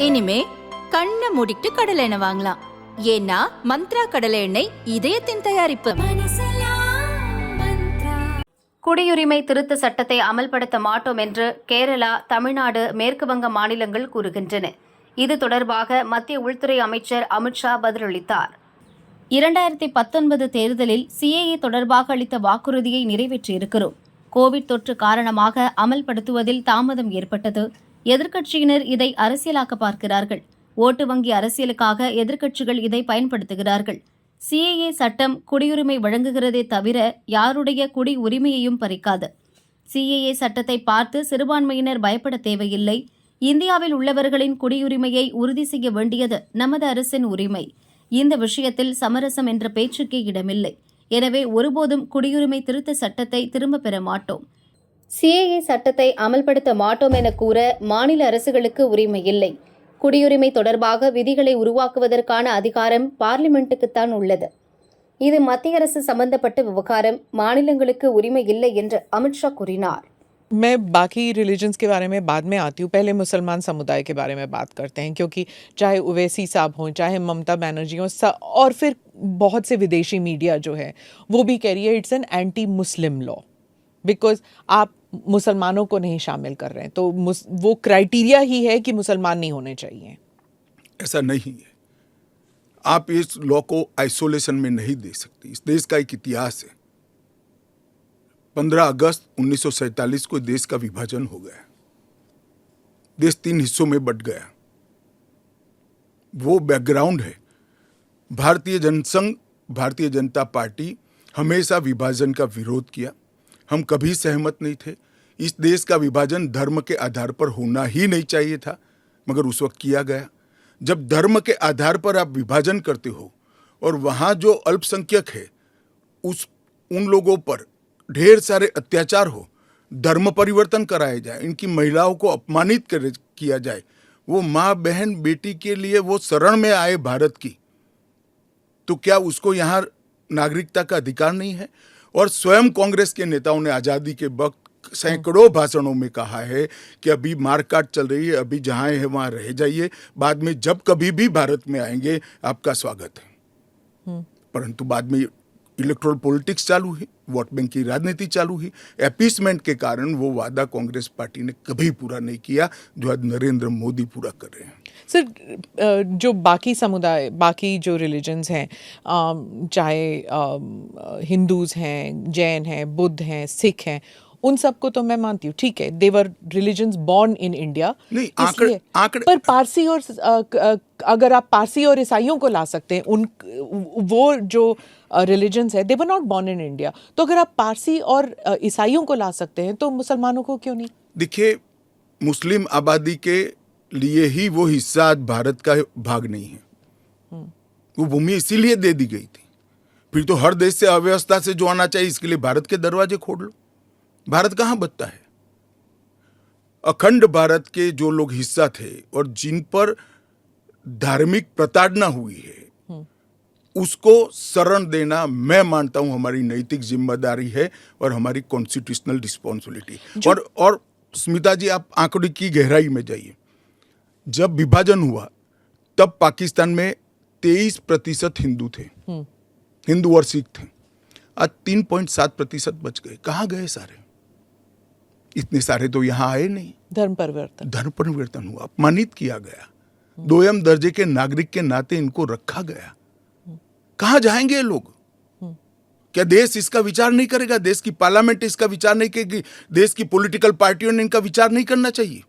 இனிமே கண்ணை மூடிட்டு கடலை எண்ணெய் வாங்கலாம். ஏன்னா மந்த்ரா கடலை எண்ணெய் இதயத்தின் தயாரிப்பு. குடியுரிமை திருத்த சட்டத்தை அமல்படுத்த மாட்டோம் என்று கேரளா, தமிழ்நாடு, மேற்கு வங்க மாநிலங்கள் கூறுகின்றன. இது தொடர்பாக மத்திய உள்துறை அமைச்சர் அமித்ஷா பதிலளித்தார். 2019 தேர்தலில் சிஏஏ தொடர்பாக அளித்த வாக்குறுதியை நிறைவேற்றியிருக்கிறோம். கோவிட் தொற்று காரணமாக அமல்படுத்துவதில் தாமதம் ஏற்பட்டது. எதிர்க்கட்சியினர் இதை அரசியலாக்க பார்க்கிறார்கள். ஓட்டு வங்கி அரசியலுக்காக எதிர்க்கட்சிகள் இதை பயன்படுத்துகிறார்கள். சிஏஏ சட்டம் குடியுரிமை வழங்குகிறதே தவிர யாருடைய குடி உரிமையையும் பறிக்காது. சிஏஏ சட்டத்தை பார்த்து சிறுபான்மையினர் பயப்பட தேவையில்லை. இந்தியாவில் உள்ளவர்களின் குடியுரிமையை உறுதி செய்ய வேண்டியது நமது அரசின் உரிமை. இந்த விஷயத்தில் சமரசம் என்ற பேச்சுக்கே இடமில்லை. எனவே ஒருபோதும் குடியுரிமை திருத்த சட்டத்தை திரும்பப் பெற மாட்டோம். சிஏஏ சட்டத்தை அமல்படுத்த மாட்டோம் என கூற மாநில அரசுகளுக்கு உரிமை இல்லை. குடியுரிமை தொடர்பாக விதிகளை உருவாக்குவதற்கான அதிகாரம் பார்லிமெண்ட்டுக்குத்தான் உள்ளது. இது மத்திய அரசு சம்பந்தப்பட்ட விவகாரம், மாநிலங்களுக்கு உரிமை இல்லை என்று அமித்ஷா கூறினார். मैं बाकी रिलीजन्स के बारे में बाद में आती हूँ, पहले मुसलमान समुदाय के बारे में बात करते हैं, क्योंकि चाहे ओवैसी साहब हों, चाहे ममता बनर्जी हों, और फिर बहुत से विदेशी मीडिया जो है वो भी कह रही है it's an anti Muslim law, because आप मुसलमानों को नहीं शामिल कर रहे हैं, तो वो क्राइटेरिया ही है कि मुसलमान नहीं होने चाहिए. ऐसा नहीं है. आप इस लॉ को आइसोलेशन में नहीं दे सकते. इस देश का एक इतिहास है. 15 अगस्त 1947 को देश का विभाजन हो गया. देश 3 हिस्सों में बंट गया. वो बैकग्राउंड है. भारतीय जनसंघ, भारतीय जनता पार्टी हमेशा विभाजन का विरोध किया. हम कभी सहमत नहीं थे. इस देश का विभाजन धर्म के आधार पर होना ही नहीं चाहिए था, मगर उस वक्त किया गया. जब धर्म के आधार पर आप विभाजन करते हो और वहाँ जो अल्पसंख्यक है उन लोगों पर ढेर सारे अत्याचार हो, धर्म परिवर्तन कराया जाए, इनकी महिलाओं को अपमानित किया जाए, वो माँ बहन बेटी के लिए वो शरण में आए भारत की, तो क्या उसको यहाँ नागरिकता का अधिकार नहीं है? और स्वयं कांग्रेस के नेताओं ने आज़ादी के वक्त सैकड़ों भाषणों में कहा है कि अभी मारकाट चल रही है, अभी जहाँ है वहाँ रह जाइए, बाद में जब कभी भी भारत में आएंगे आपका स्वागत है. परंतु बाद में इलेक्टोरल पॉलिटिक्स चालू हुई, वोट बैंक की राजनीति चालू हुई. अपीसमेंट के कारण वो वादा कांग्रेस पार्टी ने कभी पूरा नहीं किया जो आज नरेंद्र मोदी पूरा कर रहे हैं. सर, जो बाकी समुदाय, बाकी जो रिलीजन्स हैं, चाहे हिंदूज हैं, जैन हैं, बुद्ध हैं, सिख हैं, उन सबको तो मैं मानती हूँ, ठीक है, देवर रिलीजन्स बॉर्न इन इंडिया. नहीं, आंकड़े पर पारसी और अगर आप पारसी और ईसाइयों को ला सकते हैं, उन वो जो रिलीजन्स है, they were not born in India, तो अगर आप पारसी और ईसाइयों को ला सकते हैं तो मुसलमानों को क्यों नहीं? देखिए, मुस्लिम आबादी के लिए ही वो हिस्सा आज भारत का भाग नहीं है. वो भूमि इसीलिए दे दी गई थी. फिर तो हर देश से अव्यवस्था से जो आना चाहिए, इसके लिए भारत के दरवाजे खोल लो. भारत कहाँ बचता है? अखंड भारत के जो लोग हिस्सा थे और जिन पर धार्मिक प्रताड़ना हुई है, उसको शरण देना मैं मानता हूं हमारी नैतिक जिम्मेदारी है और हमारी कॉन्स्टिट्यूशनल रिस्पॉन्सिबिलिटी. और स्मिता जी, आप आंकड़े की गहराई में जाइए. जब विभाजन हुआ तब पाकिस्तान में 23% हिंदू थे, हिंदू और सिख थे. आज 3.7% बच गए. कहाँ गए सारे? इतने सारे तो यहाँ आए नहीं. धर्म परिवर्तन हुआ, अपमानित किया गया, दोयम दर्जे के नागरिक के नाते इनको रखा गया. कहाँ जाएंगे ये लोग? क्या देश इसका विचार नहीं करेगा? देश की पार्लियामेंट इसका विचार नहीं करेगी? देश की पॉलिटिकल पार्टियों ने इनका विचार नहीं करना चाहिए?